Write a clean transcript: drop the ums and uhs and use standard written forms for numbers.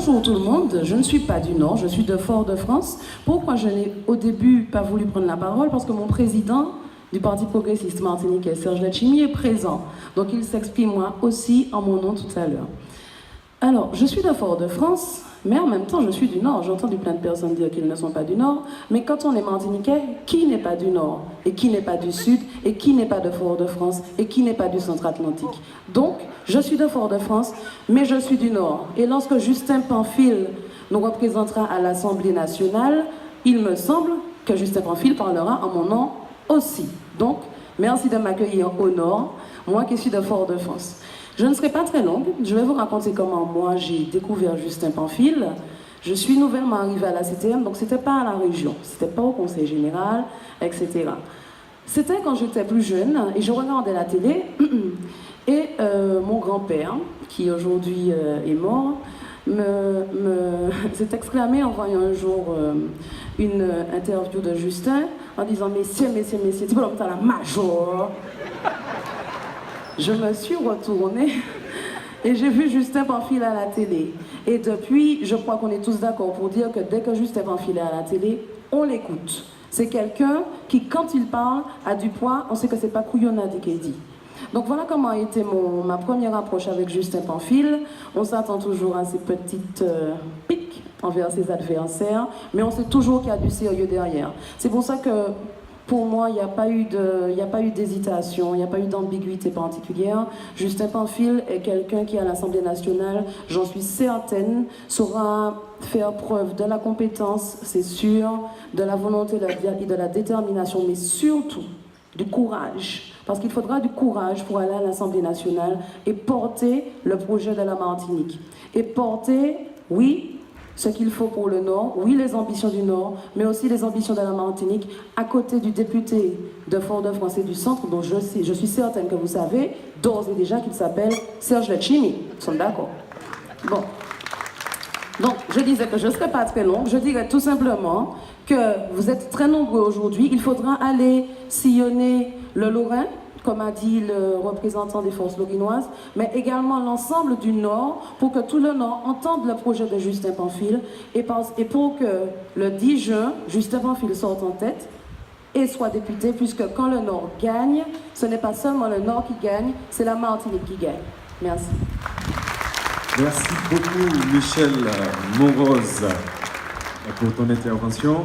bonjour tout le monde, je ne suis pas du Nord, je suis de Fort-de-France. Pourquoi je n'ai au début pas voulu prendre la parole? Parce que mon président du Parti progressiste martiniquais, Serge Letchimy, est présent. Donc il s'exprime moi aussi en mon nom tout à l'heure. Alors, je suis de Fort-de-France, mais en même temps, je suis du Nord. J'ai entendu plein de personnes dire qu'ils ne sont pas du Nord. Mais quand on est martiniquais, qui n'est pas du Nord? Et qui n'est pas du Sud? Et qui n'est pas de Fort-de-France? Et qui n'est pas du Centre-Atlantique? Donc, je suis de Fort-de-France, mais je suis du Nord. Et lorsque Justin Pamphile nous représentera à l'Assemblée nationale, il me semble que Justin Pamphile parlera en mon nom aussi. Donc, merci de m'accueillir au Nord, moi qui suis de Fort-de-France. Je ne serai pas très longue, je vais vous raconter comment moi j'ai découvert Justin Pamphile. Je suis nouvellement arrivée à la CTM, donc c'était pas à la région, c'était pas au conseil général, etc. C'était quand j'étais plus jeune et je regardais la télé et mon grand-père, qui aujourd'hui est mort, s'est exclamé en voyant un jour une interview de Justin en disant « Messieurs, tu peux l'homme à la major !» Je me suis retournée et j'ai vu Justin Pamphile à la télé. Et depuis, je crois qu'on est tous d'accord pour dire que dès que Justin Pamphile est à la télé, on l'écoute. C'est quelqu'un qui, quand il parle, a du poids, on sait que c'est pas couillonnade qu'il dit. Donc voilà comment a été ma première approche avec Justin Pamphile. On s'attend toujours à ces petites piques envers ses adversaires, mais on sait toujours qu'il y a du sérieux derrière. C'est pour ça que pour moi, il n'y a pas eu d'hésitation, il n'y a pas eu d'ambiguïté particulière. Justin Pamphile est quelqu'un qui, à l'Assemblée nationale, j'en suis certaine, saura faire preuve de la compétence, c'est sûr, de la volonté et de la détermination, mais surtout du courage. Parce qu'il faudra du courage pour aller à l'Assemblée nationale et porter le projet de la Martinique. Et porter, oui, ce qu'il faut pour le Nord, oui, les ambitions du Nord, mais aussi les ambitions de la Martinique, à côté du député de Fort-de-France et du Centre, dont je suis certaine que vous savez, d'ores et déjà qu'il s'appelle Serge Letchimy. Nous sommes d'accord? Bon. Donc, je disais que je ne serais pas très longue, je dirais tout simplement que vous êtes très nombreux aujourd'hui, il faudra aller sillonner le Lorrain, comme a dit le représentant des forces lorinoises, mais également l'ensemble du Nord, pour que tout le Nord entende le projet de Justin Pamphile, et pour que le 10 juin, Justin Pamphile sorte en tête et soit député, puisque quand le Nord gagne, ce n'est pas seulement le Nord qui gagne, c'est la Martinique qui gagne. Merci. Merci beaucoup, Michel Moroz, pour ton intervention.